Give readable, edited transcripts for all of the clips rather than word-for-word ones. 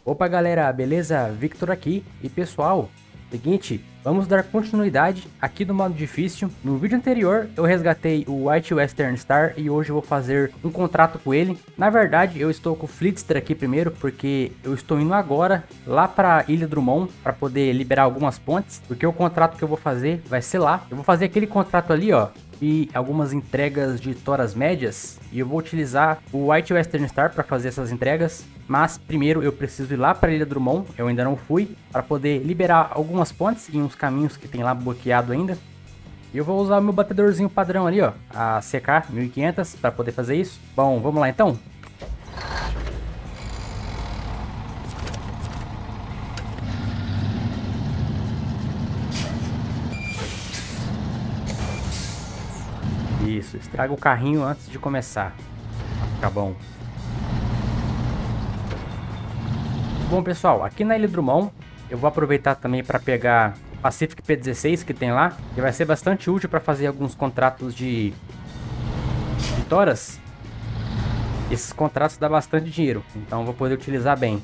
Opa galera, beleza? Victor aqui. E pessoal, seguinte, vamos dar continuidade aqui no modo difícil. No vídeo anterior eu resgatei o White Western Star e hoje eu vou fazer um contrato com ele. Na verdade eu estou com o Fleetster aqui primeiro porque eu estou indo agora lá para Ilha Drummond para poder liberar algumas pontes. Porque o contrato que eu vou fazer vai ser lá. Eu vou fazer aquele contrato ali ó, e algumas entregas de toras médias, e eu vou utilizar o White Western Star para fazer essas entregas, mas primeiro eu preciso ir lá para a Ilha Drummond, eu ainda não fui, para poder liberar algumas pontes e uns caminhos que tem lá bloqueado ainda. E eu vou usar o meu batedorzinho padrão ali, ó, a CK 1500 para poder fazer isso. Bom, vamos lá então. Isso, estraga o carrinho antes de começar. Tá bom. Bom pessoal, aqui na Ilha Drummond eu vou aproveitar também para pegar o Pacific P16 que tem lá, que vai ser bastante útil para fazer alguns contratos de toras. Esses contratos dão bastante dinheiro, então vou poder utilizar bem.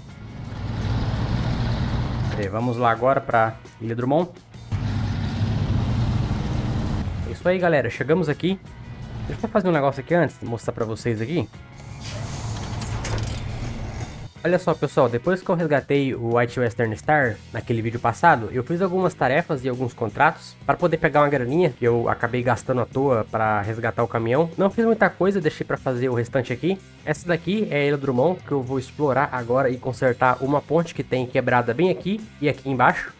Vamos lá agora para Ilha Drummond. É isso aí galera, chegamos aqui. Deixa eu fazer um negócio aqui antes de mostrar para vocês aqui. Olha só pessoal, depois que eu resgatei o White Western Star naquele vídeo passado, eu fiz algumas tarefas e alguns contratos para poder pegar uma graninha que eu acabei gastando à toa para resgatar o caminhão. Não fiz muita coisa, deixei para fazer o restante aqui. Essa daqui é a Ilha Drummond que eu vou explorar agora e consertar uma ponte que tem quebrada bem aqui e aqui embaixo.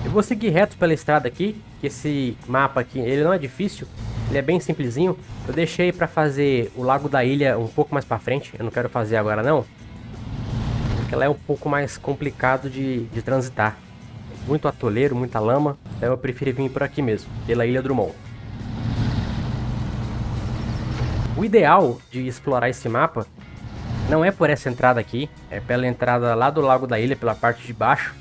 Eu vou seguir reto pela estrada aqui, que esse mapa aqui, ele não é difícil, ele é bem simplesinho. Eu deixei para fazer o Lago da Ilha um pouco mais para frente, eu não quero fazer agora não, porque ela é um pouco mais complicado de transitar. Muito atoleiro, muita lama, então eu preferi vir por aqui mesmo, pela Ilha Drummond. O ideal de explorar esse mapa não é por essa entrada aqui, é pela entrada lá do Lago da Ilha, pela parte de baixo.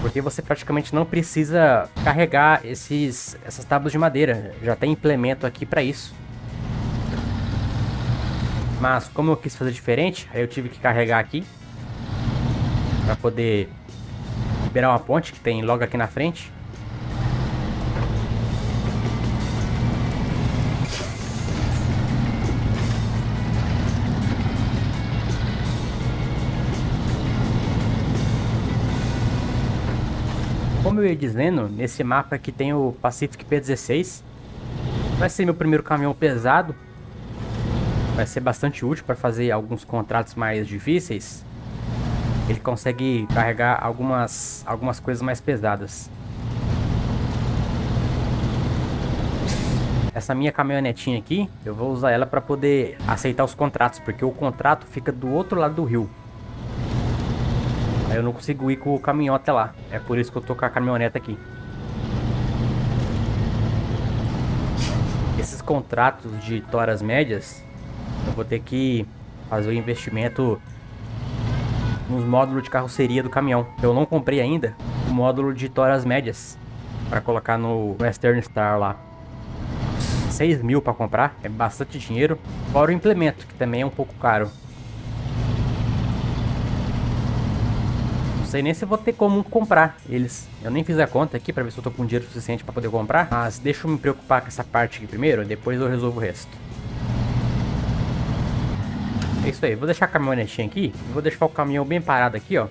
Porque você praticamente não precisa carregar essas tábuas de madeira. Já tem implemento aqui para isso. Mas como eu quis fazer diferente, aí eu tive que carregar aqui. Para poder liberar uma ponte que tem logo aqui na frente. Como eu ia dizendo, nesse mapa aqui tem o Pacific P16. Vai ser meu primeiro caminhão pesado. Vai ser bastante útil para fazer alguns contratos mais difíceis. Ele consegue carregar algumas coisas mais pesadas. Essa minha caminhonetinha aqui, eu vou usar ela para poder aceitar os contratos, porque o contrato fica do outro lado do rio. Aí eu não consigo ir com o caminhão até lá. É por isso que eu tô com a caminhoneta aqui. Esses contratos de toras médias, eu vou ter que fazer o investimento nos módulos de carroceria do caminhão. Eu não comprei ainda o módulo de toras médias para colocar no Western Star lá. 6 mil para comprar, é bastante dinheiro. Fora o implemento, que também é um pouco caro. Não sei nem se eu vou ter como comprar eles. Eu nem fiz a conta aqui para ver se eu tô com dinheiro suficiente para poder comprar. Mas deixa eu me preocupar com essa parte aqui primeiro, depois eu resolvo o resto. É isso aí, vou deixar a caminhonetinha aqui. Vou deixar o caminhão bem parado aqui, ó.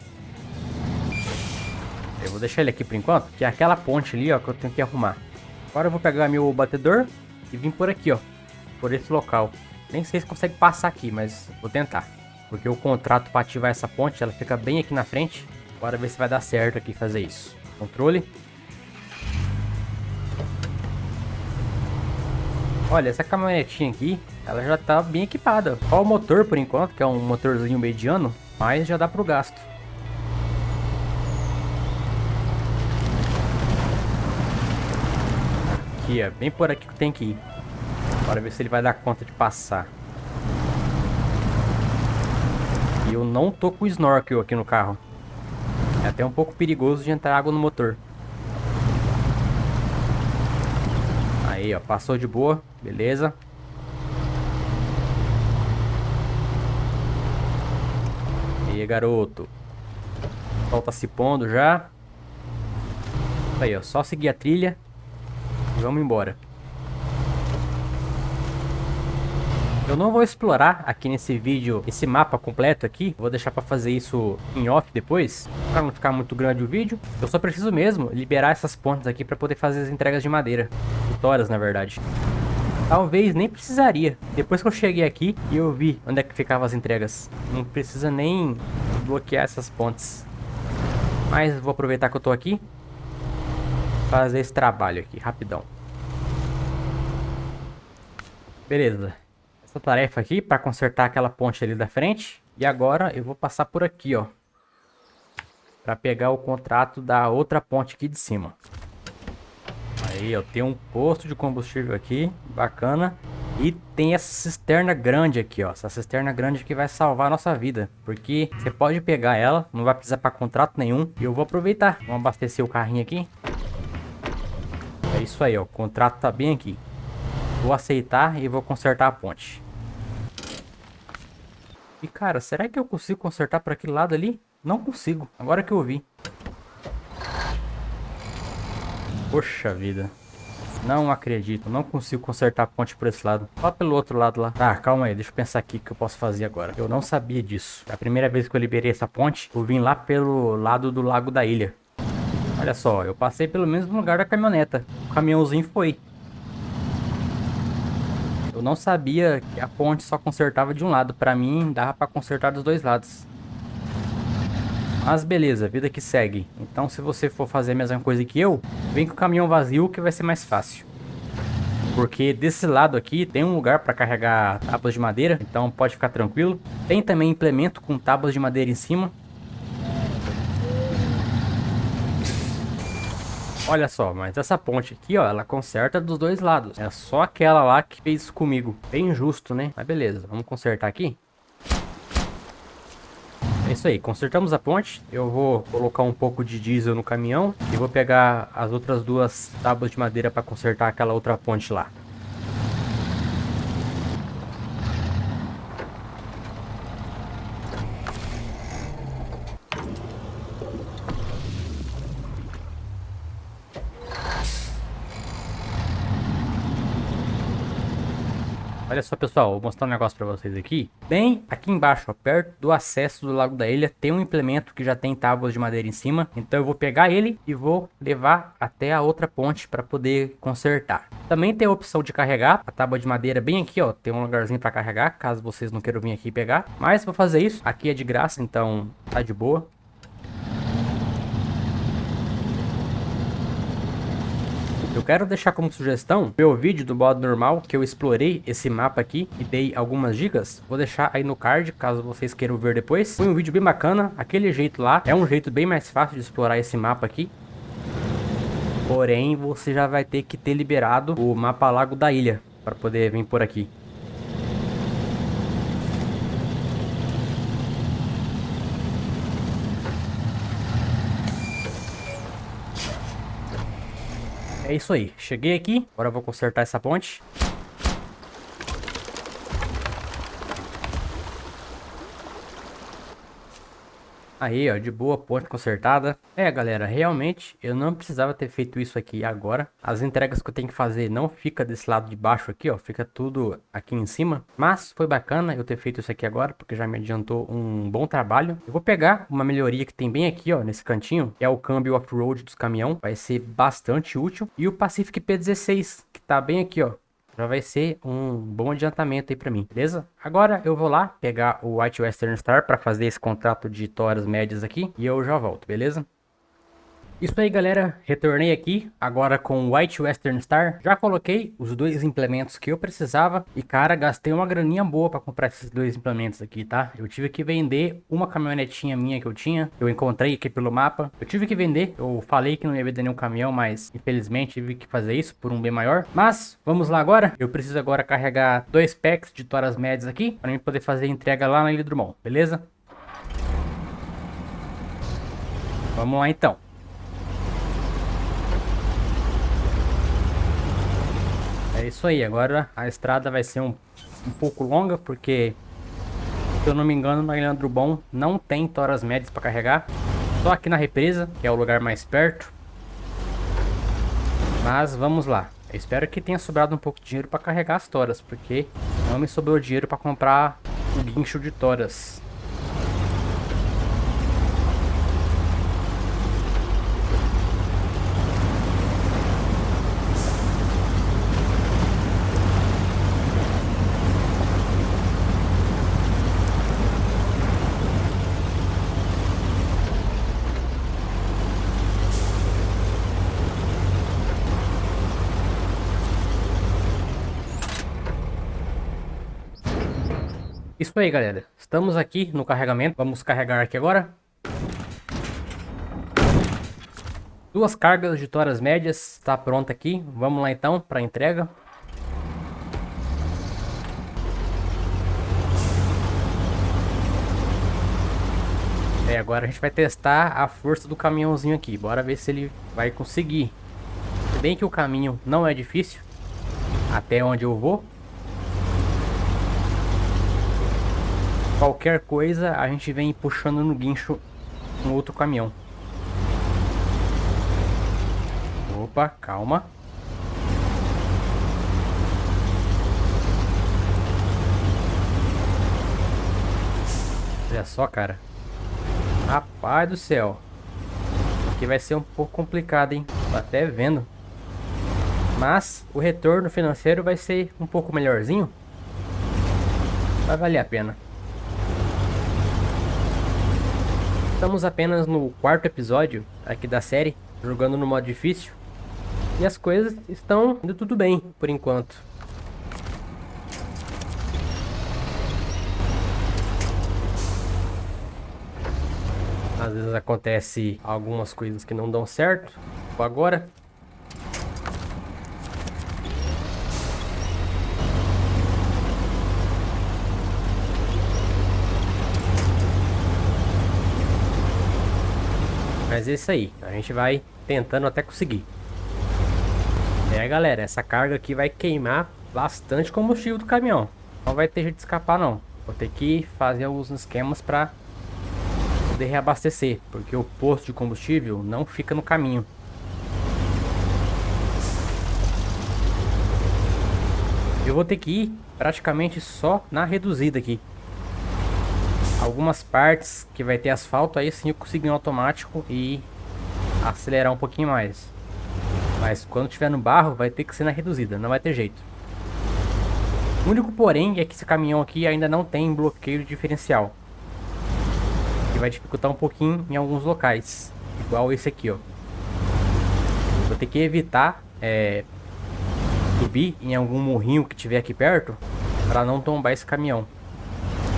Eu vou deixar ele aqui por enquanto, que é aquela ponte ali, ó, que eu tenho que arrumar. Agora eu vou pegar meu batedor e vir por aqui, ó. Por esse local. Nem sei se consegue passar aqui, mas vou tentar. Porque o contrato para ativar essa ponte, ela fica bem aqui na frente. Bora ver se vai dar certo aqui fazer isso. Controle. Olha, essa caminhonetinha aqui, ela já tá bem equipada. Só o motor por enquanto, que é um motorzinho mediano, mas já dá pro gasto. Aqui, ó, bem por aqui que tem que ir. Bora ver se ele vai dar conta de passar. E eu não tô com o snorkel aqui no carro. É até um pouco perigoso de entrar água no motor. Aí, ó, passou de boa, beleza. E aí, garoto. O sol tá se pondo já. Aí, ó, só seguir a trilha e vamos embora. Eu não vou explorar aqui nesse vídeo esse mapa completo aqui. Vou deixar pra fazer isso em off depois, pra não ficar muito grande o vídeo. Eu só preciso mesmo liberar essas pontes aqui pra poder fazer as entregas de madeira. Vitórias, na verdade. Talvez nem precisaria. Depois que eu cheguei aqui e eu vi onde é que ficavam as entregas. Não precisa nem bloquear essas pontes. Mas vou aproveitar que eu tô aqui. Fazer esse trabalho aqui, rapidão. Beleza. Essa tarefa aqui para consertar aquela ponte ali da frente. E agora eu vou passar por aqui, ó. Para pegar o contrato da outra ponte aqui de cima. Aí, ó, tem um posto de combustível aqui, bacana. E tem essa cisterna grande aqui, ó. Essa cisterna grande que vai salvar a nossa vida. Porque você pode pegar ela, não vai precisar para contrato nenhum. E eu vou aproveitar. Vamos abastecer o carrinho aqui. É isso aí, ó. O contrato tá bem aqui. Vou aceitar e vou consertar a ponte. E cara, será que eu consigo consertar por aquele lado ali? Não consigo, agora que eu vi. Poxa vida. Não acredito, não consigo consertar a ponte por esse lado. Só pelo outro lado lá. Tá, calma aí, deixa eu pensar aqui o que eu posso fazer agora. Eu não sabia disso. É a primeira vez que eu liberei essa ponte, eu vim lá pelo lado do lago da ilha. Olha só, eu passei pelo mesmo lugar da caminhoneta. O caminhãozinho foi. Eu não sabia que a ponte só consertava de um lado. Pra mim, dava pra consertar dos dois lados. Mas beleza, vida que segue. Então, se você for fazer a mesma coisa que eu, vem com o caminhão vazio que vai ser mais fácil. Porque desse lado aqui tem um lugar pra carregar tábuas de madeira. Então, pode ficar tranquilo. Tem também implemento com tábuas de madeira em cima. Olha só, mas essa ponte aqui, ó, ela conserta dos dois lados. É só aquela lá que fez isso comigo. Bem injusto, né? Mas beleza, vamos consertar aqui. É isso aí, consertamos a ponte. Eu vou colocar um pouco de diesel no caminhão. E vou pegar as outras duas tábuas de madeira para consertar aquela outra ponte lá. Olha só, pessoal, vou mostrar um negócio pra vocês aqui. Bem aqui embaixo, ó, perto do acesso do Lago da Ilha, tem um implemento que já tem tábuas de madeira em cima. Então eu vou pegar ele e vou levar até a outra ponte para poder consertar. Também tem a opção de carregar a tábua de madeira bem aqui, ó. Tem um lugarzinho para carregar, caso vocês não queiram vir aqui pegar. Mas vou fazer isso. Aqui é de graça, então tá de boa. Eu quero deixar como sugestão meu vídeo do modo normal, que eu explorei esse mapa aqui e dei algumas dicas. Vou deixar aí no card, caso vocês queiram ver depois. Foi um vídeo bem bacana, aquele jeito lá. É um jeito bem mais fácil de explorar esse mapa aqui. Porém, você já vai ter que ter liberado o mapa Lago da Ilha para poder vir por aqui. É isso aí, cheguei aqui, agora eu vou consertar essa ponte. Aí, ó, de boa, ponte consertada. É, galera, realmente eu não precisava ter feito isso aqui agora. As entregas que eu tenho que fazer não fica desse lado de baixo aqui, ó, fica tudo aqui em cima. Mas foi bacana eu ter feito isso aqui agora, porque já me adiantou um bom trabalho. Eu vou pegar uma melhoria que tem bem aqui, ó, nesse cantinho, que é o câmbio off-road dos caminhão. Vai ser bastante útil. E o Pacific P16, que tá bem aqui, ó. Já vai ser um bom adiantamento aí pra mim, beleza? Agora eu vou lá pegar o White Western Star pra fazer esse contrato de toras médias aqui e eu já volto, beleza? Isso aí, galera, retornei aqui agora com o White Western Star. Já coloquei os dois implementos que eu precisava e, cara, gastei uma graninha boa para comprar esses dois implementos aqui, tá? Eu tive que vender uma caminhonetinha minha que eu tinha, eu encontrei aqui pelo mapa. Eu tive que vender, eu falei que não ia vender nenhum caminhão, mas infelizmente tive que fazer isso por um bem maior. Mas vamos lá agora, eu preciso agora carregar 2 packs de toras médias aqui para mim poder fazer a entrega lá na Ilha Drummond, beleza? Vamos lá então. É isso aí, agora a estrada vai ser um pouco longa, porque, se eu não me engano, na Ilha Drummond não tem toras médias para carregar. Só aqui na represa, que é o lugar mais perto. Mas vamos lá. Eu espero que tenha sobrado um pouco de dinheiro para carregar as toras, porque não me sobrou dinheiro para comprar o guincho de toras. Isso aí, galera. Estamos aqui no carregamento. Vamos carregar aqui agora. 2 cargas de toras médias. Está pronta aqui. Vamos lá então para entrega. Agora a gente vai testar a força do caminhãozinho aqui. Bora ver se ele vai conseguir. Se bem que o caminho não é difícil. Até onde eu vou. Qualquer coisa a gente vem puxando no guincho um outro caminhão. Opa, calma. Olha só, cara. Rapaz do céu. Aqui vai ser um pouco complicado, hein? Tô até vendo. Mas o retorno financeiro vai ser um pouco melhorzinho. Vai valer a pena. Estamos apenas no 4º episódio aqui da série, jogando no modo difícil. E as coisas estão indo tudo bem, por enquanto. Às vezes acontece algumas coisas que não dão certo. Tipo agora. Mas é isso aí, a gente vai tentando até conseguir. Galera, essa carga aqui vai queimar bastante combustível do caminhão. Não vai ter jeito de escapar não. Vou ter que fazer alguns esquemas para poder reabastecer, porque o posto de combustível não fica no caminho. Eu vou ter que ir praticamente só na reduzida aqui. Algumas partes que vai ter asfalto, aí sim eu consigo ir no automático e acelerar um pouquinho mais. Mas quando tiver no barro, vai ter que ser na reduzida, não vai ter jeito. O único porém é que esse caminhão aqui ainda não tem bloqueio de diferencial, que vai dificultar um pouquinho em alguns locais, igual esse aqui, ó. Vou ter que evitar subir em algum morrinho que tiver aqui perto, para não tombar esse caminhão.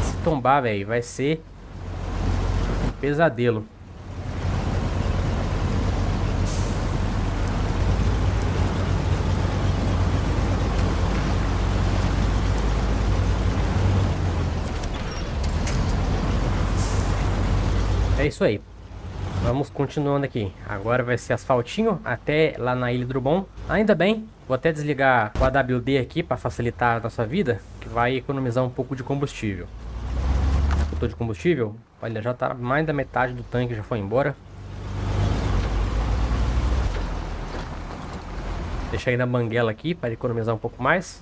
Se tombar, velho, vai ser um pesadelo. É isso aí. Vamos continuando aqui. Agora vai ser asfaltinho até lá na Ilha Drummond. Ainda bem, vou até desligar o AWD aqui para facilitar a nossa vida, que vai economizar um pouco de combustível. Eu tô de combustível, olha, já tá mais da metade do tanque, já foi embora. Deixa aí na banguela aqui para economizar um pouco mais.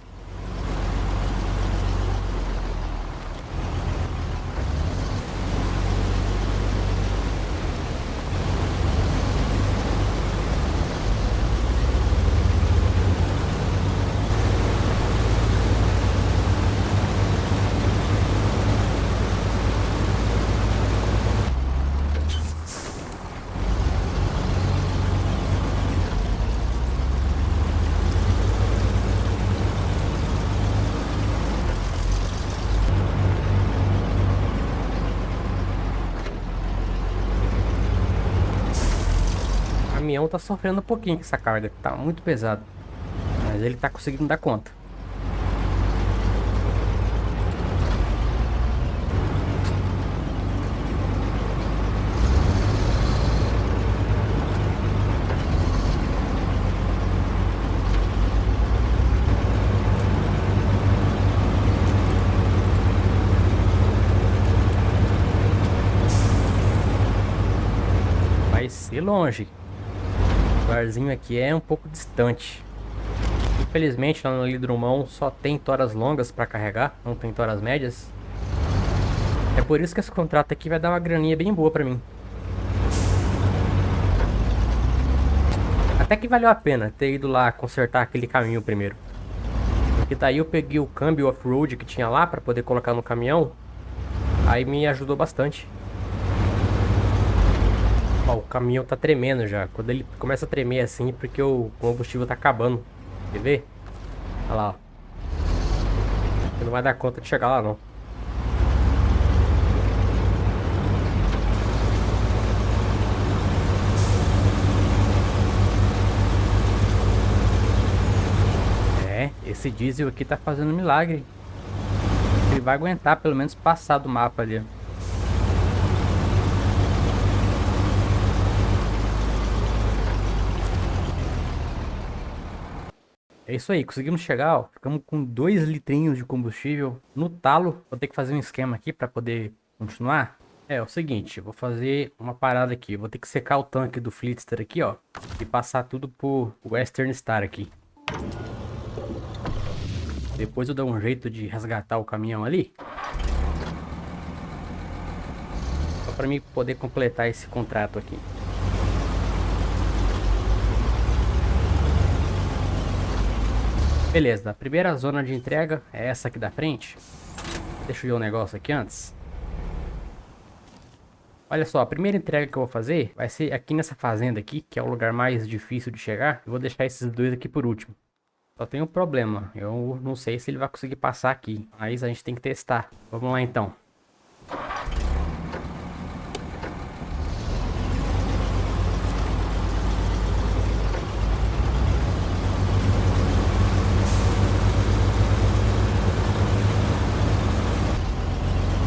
O caminhão tá sofrendo um pouquinho com essa carga, tá muito pesado, mas ele tá conseguindo dar conta. vai ser longe. O lugarzinho aqui é um pouco distante. Infelizmente, lá no Lidrumão só tem toras longas para carregar, não tem toras médias. É por isso que esse contrato aqui vai dar uma graninha bem boa para mim. Até que valeu a pena ter ido lá consertar aquele caminho primeiro. Porque daí eu peguei o câmbio off-road que tinha lá para poder colocar no caminhão. Aí me ajudou bastante. Ó, o caminhão tá tremendo já. Quando ele começa a tremer assim, é porque o combustível tá acabando. Quer ver? Olha lá, ó. Você não vai dar conta de chegar lá, não. É, esse diesel aqui tá fazendo milagre. Ele vai aguentar pelo menos passar do mapa ali. É isso aí, conseguimos chegar, ó. Ficamos com 2 litrinhos de combustível no talo. Vou ter que fazer um esquema aqui para poder continuar. É o seguinte, eu vou fazer uma parada aqui. Eu vou ter que secar o tanque do Fleetster aqui, ó. E passar tudo pro Western Star aqui. Depois eu dou um jeito de resgatar o caminhão ali. Só para mim poder completar esse contrato aqui. Beleza, a primeira zona de entrega é essa aqui da frente. Deixa eu ver um negócio aqui antes. Olha só, a primeira entrega que eu vou fazer vai ser aqui nessa fazenda aqui, que é o lugar mais difícil de chegar. Eu vou deixar esses dois aqui por último. Só tem um problema, eu não sei se ele vai conseguir passar aqui, mas a gente tem que testar. Vamos lá então.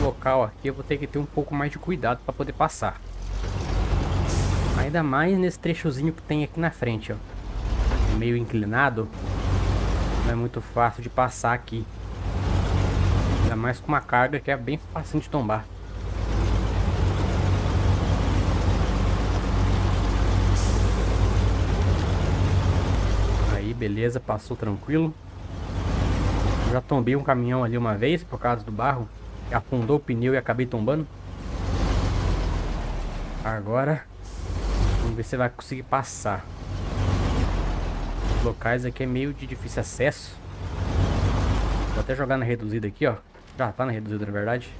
Local aqui eu vou ter que ter um pouco mais de cuidado para poder passar. Ainda mais nesse trechozinho que tem aqui na frente, ó. Meio inclinado. Não é muito fácil de passar aqui. Ainda mais com uma carga que é bem fácil de tombar. Aí, beleza, passou tranquilo. Já tombei um caminhão ali uma vez por causa do barro. Afundou o pneu e acabei tombando. Agora vamos ver se vai conseguir passar. Os locais aqui é meio de difícil acesso. Vou até jogar na reduzida aqui, ó. Já tá na reduzida, na verdade.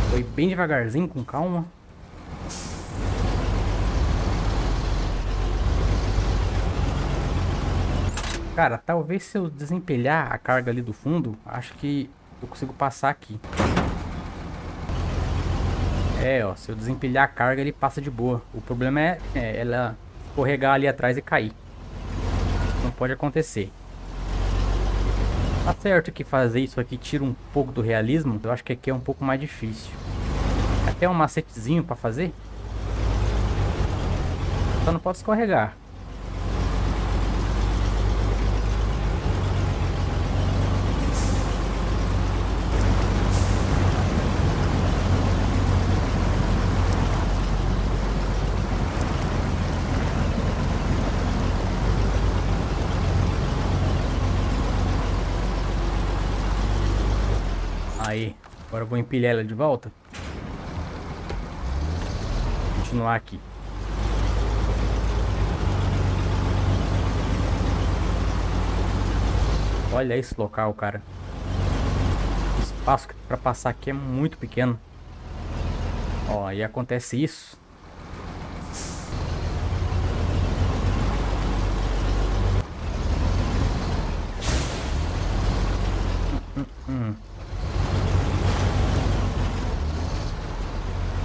Foi bem devagarzinho, com calma. Cara, talvez se eu desempilhar a carga ali do fundo, acho que eu consigo passar aqui. É, ó, se eu desempilhar a carga, ele passa de boa. O problema é ela escorregar ali atrás e cair. Não pode acontecer. Tá certo que fazer isso aqui tira um pouco do realismo. Eu acho que aqui é um pouco mais difícil. Até um macetezinho pra fazer. Só não pode escorregar. Aí, agora eu vou empilhar ela de volta. Continuar aqui. Olha esse local, cara. O espaço para passar aqui é muito pequeno. Ó, aí acontece isso.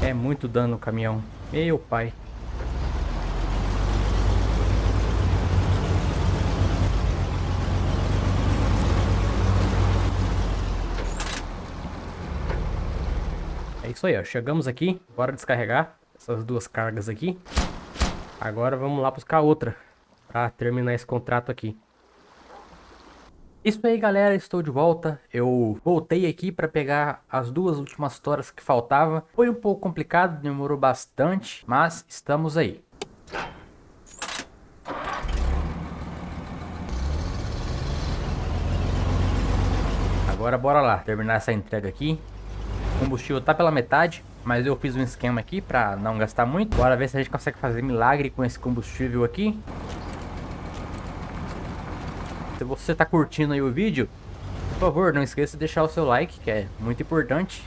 É muito dano no caminhão. Meu pai. É isso aí, ó. Chegamos aqui. Bora descarregar essas duas cargas aqui. Agora vamos lá buscar outra. Pra terminar esse contrato aqui. Isso aí, galera, estou de volta. Eu voltei aqui para pegar as duas últimas toras que faltava. Foi um pouco complicado, demorou bastante, mas estamos aí. Agora bora lá, terminar essa entrega aqui. O combustível tá pela metade, mas eu fiz um esquema aqui para não gastar muito. Bora ver se a gente consegue fazer milagre com esse combustível aqui. Se você tá curtindo aí o vídeo, por favor, não esqueça de deixar o seu like, que é muito importante.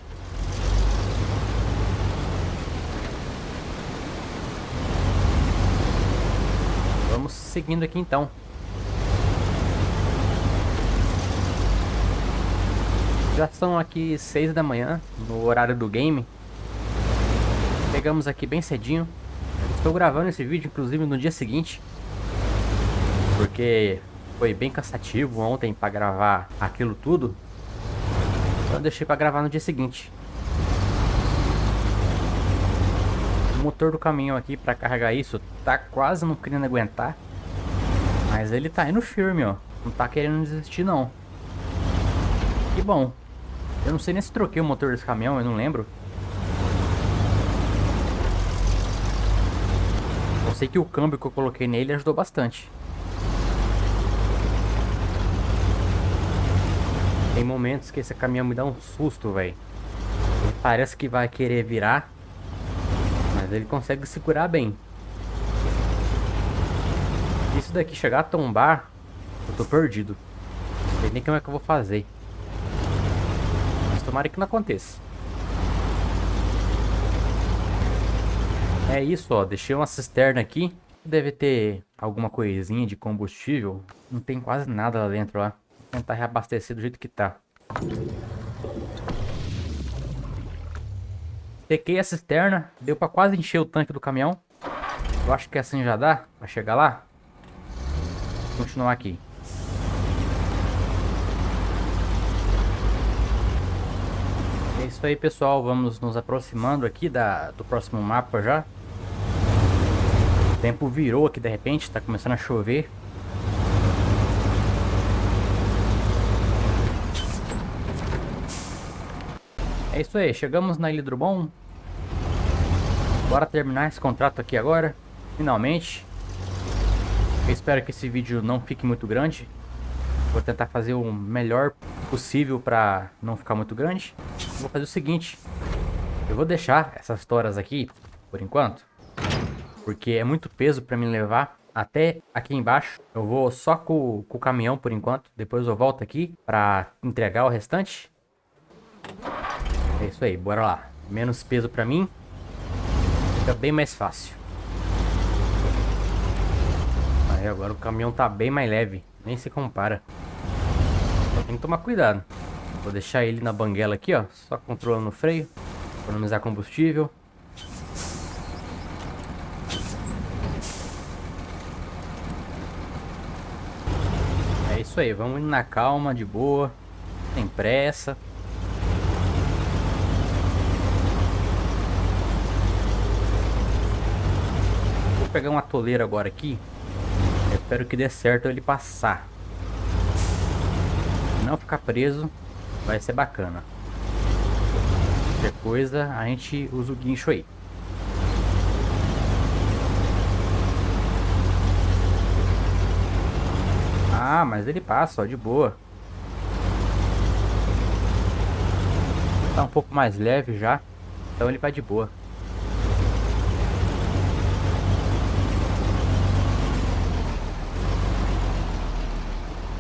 Vamos seguindo aqui então. Já são aqui 6 da manhã, no horário do game. Pegamos aqui bem cedinho. Estou gravando esse vídeo, inclusive, no dia seguinte, porque foi bem cansativo ontem para gravar aquilo tudo. Então eu deixei para gravar no dia seguinte. O motor do caminhão aqui para carregar isso tá quase não querendo aguentar, mas ele tá indo firme, ó. Não tá querendo desistir não. Que bom. Eu não sei nem se troquei o motor desse caminhão, eu não lembro. Eu sei que o câmbio que eu coloquei nele ajudou bastante. Tem momentos que esse caminhão me dá um susto, velho. Ele parece que vai querer virar, mas ele consegue segurar bem. Isso daqui chegar a tombar, eu tô perdido. Não sei nem como é que eu vou fazer. Tomara que não aconteça. É isso, ó. Deixei uma cisterna aqui. Deve ter alguma coisinha de combustível. Não tem quase nada lá dentro, ó. Vou tentar reabastecer do jeito que tá. Sequei a cisterna. Deu pra quase encher o tanque do caminhão. Eu acho que assim já dá pra chegar lá. Vou continuar aqui. É isso aí, pessoal, vamos nos aproximando aqui do próximo mapa já. O tempo virou aqui de repente, tá começando a chover. É isso aí, chegamos na Ilha do Bom. Bora terminar esse contrato aqui agora, finalmente. Eu espero que esse vídeo não fique muito grande. Vou tentar fazer o melhor possível para não ficar muito grande. Vou fazer o seguinte: eu vou deixar essas toras aqui por enquanto, porque é muito peso para me levar até aqui embaixo. Eu vou só com o caminhão por enquanto. Depois eu volto aqui para entregar o restante. É isso aí, bora lá. Menos peso para mim, fica bem mais fácil. Aí agora o caminhão tá bem mais leve, nem se compara. Tem que tomar cuidado. Vou deixar ele na banguela aqui, ó. Só controlando o freio. Economizar combustível. É isso aí. Vamos indo na calma, de boa. Sem pressa. Vou pegar uma toleira agora aqui. Eu espero que dê certo ele passar. Não ficar preso, vai ser bacana. Qualquer coisa, a gente usa o guincho aí. Ah, mas ele passa, ó, de boa. Tá um pouco mais leve já, então ele vai de boa.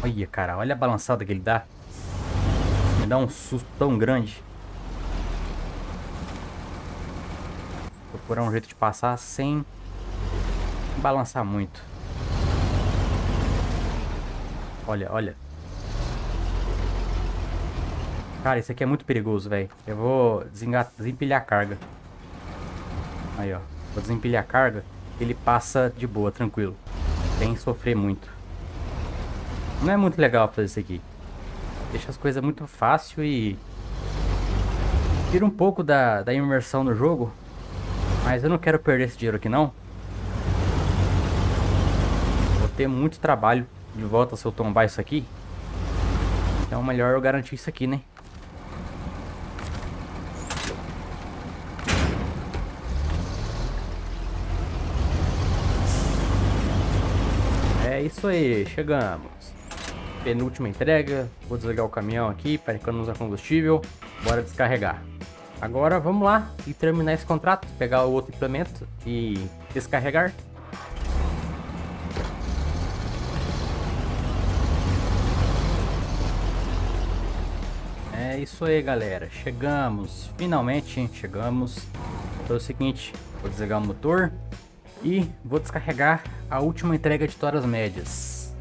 Olha, cara, olha a balançada que ele dá. Me dá um susto tão grande. Vou procurar um jeito de passar sem balançar muito. Olha, olha. Cara, isso aqui é muito perigoso, velho. Eu vou desempilhar a carga. Aí, ó. Vou desempilhar a carga. Ele passa de boa, tranquilo. Sem sofrer muito. Não é muito legal fazer isso aqui. Deixa as coisas muito fácil e tira um pouco da imersão no jogo. Mas eu não quero perder esse dinheiro aqui não. Vou ter muito trabalho de volta se eu tombar isso aqui. Então melhor eu garantir isso aqui, né? É isso aí, chegamos. Penúltima entrega. Vou desligar o caminhão aqui para economizar combustível. Bora descarregar. Agora vamos lá e terminar esse contrato. Pegar o outro implemento e descarregar. É isso aí, galera. Chegamos. Finalmente chegamos. Então é o seguinte. Vou desligar o motor. E vou descarregar a última entrega de toras médias.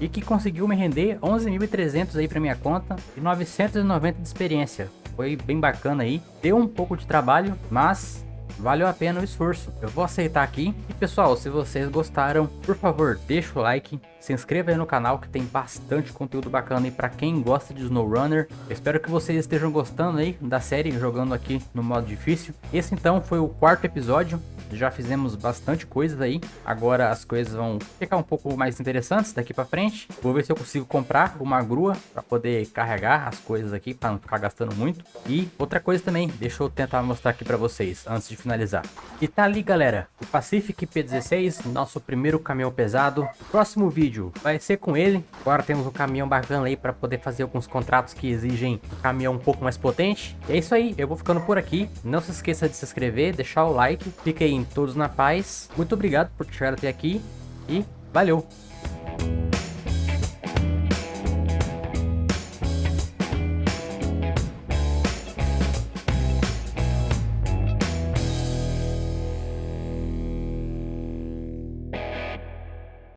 E que conseguiu me render 11.300 aí para minha conta e 990 de experiência. Foi bem bacana aí. Deu um pouco de trabalho, mas valeu a pena o esforço. Eu vou aceitar aqui. E pessoal, se vocês gostaram, por favor, deixa o like. Se inscreva aí no canal que tem bastante conteúdo bacana aí para quem gosta de SnowRunner. Eu espero que vocês estejam gostando aí da série jogando aqui no modo difícil. Esse então foi o 4º episódio. Já fizemos bastante coisas aí. Agora as coisas vão ficar um pouco mais interessantes daqui pra frente. Vou ver se eu consigo comprar uma grua para poder carregar as coisas aqui, para não ficar gastando muito. E outra coisa também, deixa eu tentar mostrar aqui para vocês antes de finalizar. E tá ali, galera, o Pacific P16, nosso primeiro caminhão pesado. Próximo vídeo vai ser com ele. Agora temos um caminhão bacana aí para poder fazer alguns contratos que exigem um caminhão um pouco mais potente. E é isso aí, eu vou ficando por aqui. Não se esqueça de se inscrever, deixar o like. Fiquem todos na paz. Muito obrigado por chegar até aqui e valeu!